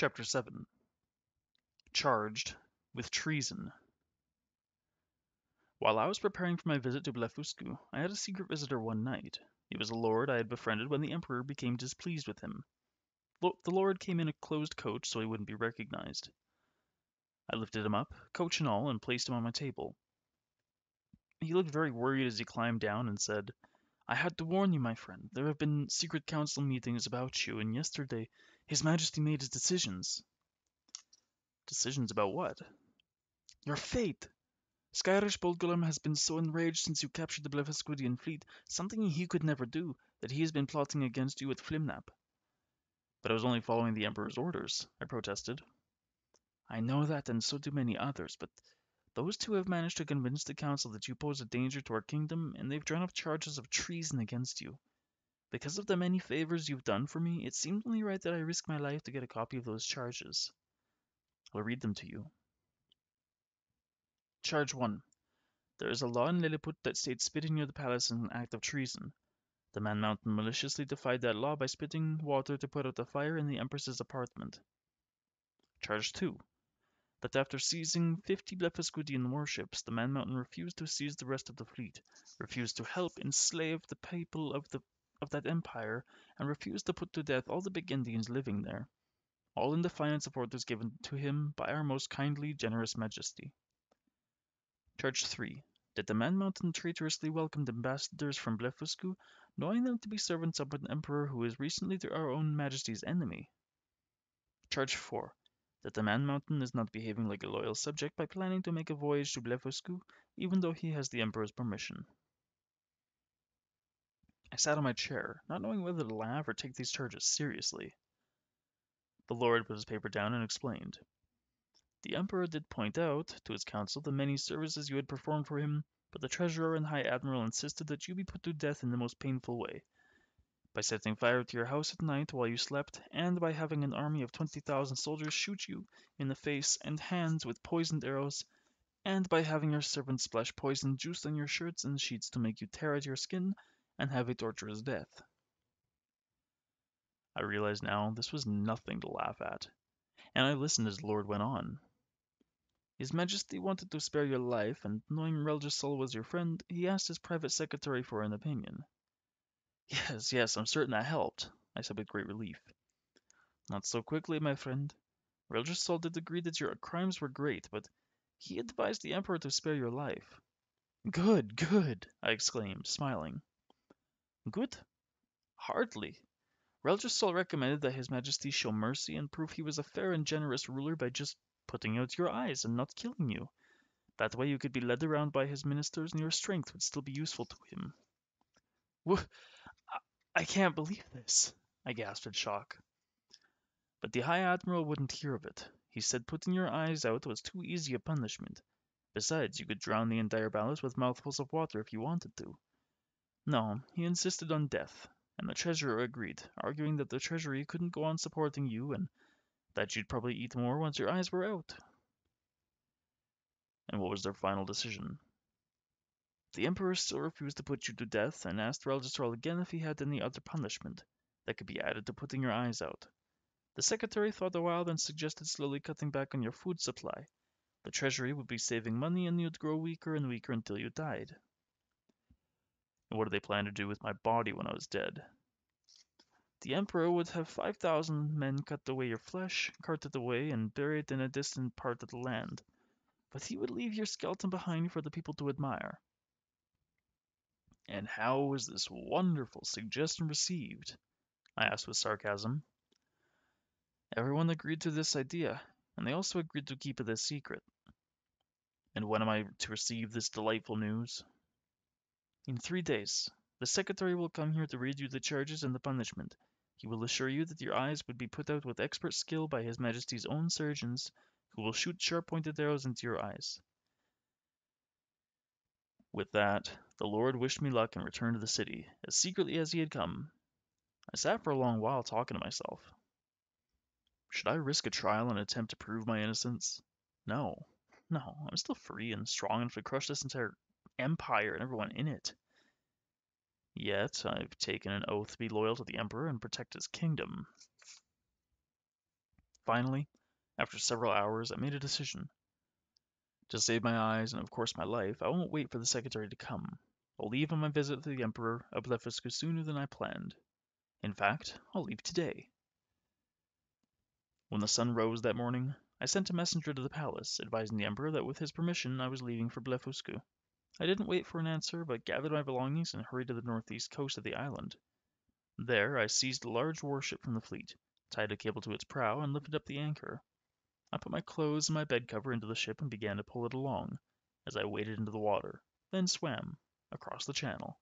Chapter 7. Charged with Treason. While I was preparing for my visit to Blefuscu, I had a secret visitor one night. He was a lord I had befriended when the Emperor became displeased with him. The lord came in a closed coach so he wouldn't be recognized. I lifted him up, coach and all, and placed him on my table. He looked very worried as he climbed down and said, "I had to warn you, my friend. There have been secret council meetings about you, and yesterday His Majesty made his decisions." Decisions about what? Your fate! Skyrish Bolgulum has been so enraged since you captured the Blefuscudian fleet, something he could never do, that he has been plotting against you at Flimnap. But I was only following the Emperor's orders, I protested. I know that, and so do many others, but those two have managed to convince the Council that you pose a danger to our kingdom, and they've drawn up charges of treason against you. Because of the many favors you've done for me, it seemed only right that I risk my life to get a copy of those charges. I'll read them to you. Charge 1. There is a law in Lilliput that states spitting near the palace is an act of treason. The Man Mountain maliciously defied that law by spitting water to put out the fire in the Empress's apartment. Charge 2. That after seizing 50 Blefuscudian warships, the Man Mountain refused to seize the rest of the fleet, refused to help enslave the people of that empire, and refused to put to death all the big Indians living there, all in defiance of orders given to him by our most kindly, generous Majesty. Charge 3. That the Man Mountain traitorously welcomed ambassadors from Blefuscu, knowing them to be servants of an emperor who is recently our own Majesty's enemy. Charge 4. That the Man Mountain is not behaving like a loyal subject by planning to make a voyage to Blefuscu, even though he has the emperor's permission. I sat on my chair, not knowing whether to laugh or take these charges seriously. The lord put his paper down and explained. The emperor did point out to his council the many services you had performed for him, but the treasurer and high admiral insisted that you be put to death in the most painful way, by setting fire to your house at night while you slept, and by having an army of 20,000 soldiers shoot you in the face and hands with poisoned arrows, and by having your servants splash poison juice on your shirts and sheets to make you tear at your skin and have a torturous death. I realized now this was nothing to laugh at, and I listened as the Lord went on. His Majesty wanted to spare your life, and knowing Reldresal was your friend, he asked his private secretary for an opinion. Yes, I'm certain that helped, I said with great relief. Not so quickly, my friend. Reldresal did agree that your crimes were great, but he advised the Emperor to spare your life. Good, I exclaimed, smiling. Good? Hardly. Reldresal recommended that His Majesty show mercy and prove he was a fair and generous ruler by just putting out your eyes and not killing you. That way you could be led around by his ministers and your strength would still be useful to him. I can't believe this, I gasped in shock. But the High Admiral wouldn't hear of it. He said putting your eyes out was too easy a punishment. Besides, you could drown the entire palace with mouthfuls of water if you wanted to. No, he insisted on death, and the treasurer agreed, arguing that the treasury couldn't go on supporting you and that you'd probably eat more once your eyes were out. And what was their final decision? The Emperor still refused to put you to death and asked Reldresal again if he had any other punishment that could be added to putting your eyes out. The secretary thought a while, then suggested slowly cutting back on your food supply. The treasury would be saving money and you'd grow weaker and weaker until you died. And what did they plan to do with my body when I was dead? The Emperor would have 5,000 men cut away your flesh, carted away, and bury it in a distant part of the land. But he would leave your skeleton behind for the people to admire. And how was this wonderful suggestion received? I asked with sarcasm. Everyone agreed to this idea, and they also agreed to keep it a secret. And when am I to receive this delightful news? In 3 days. The secretary will come here to read you the charges and the punishment. He will assure you that your eyes would be put out with expert skill by His Majesty's own surgeons, who will shoot sharp-pointed arrows into your eyes. With that, the Lord wished me luck and returned to the city, as secretly as he had come. I sat for a long while talking to myself. Should I risk a trial and attempt to prove my innocence? No, I'm still free and strong enough to crush this entire empire and everyone in it. Yet, I've taken an oath to be loyal to the Emperor and protect his kingdom. Finally, after several hours, I made a decision. To save my eyes and of course my life, I won't wait for the secretary to come. I'll leave on my visit to the Emperor of Blefuscu sooner than I planned. In fact, I'll leave today. When the sun rose that morning, I sent a messenger to the palace, advising the Emperor that with his permission I was leaving for Blefuscu. I didn't wait for an answer, but gathered my belongings and hurried to the northeast coast of the island. There I seized a large warship from the fleet, tied a cable to its prow, and lifted up the anchor. I put my clothes and my bed cover into the ship and began to pull it along, as I waded into the water, then swam across the channel.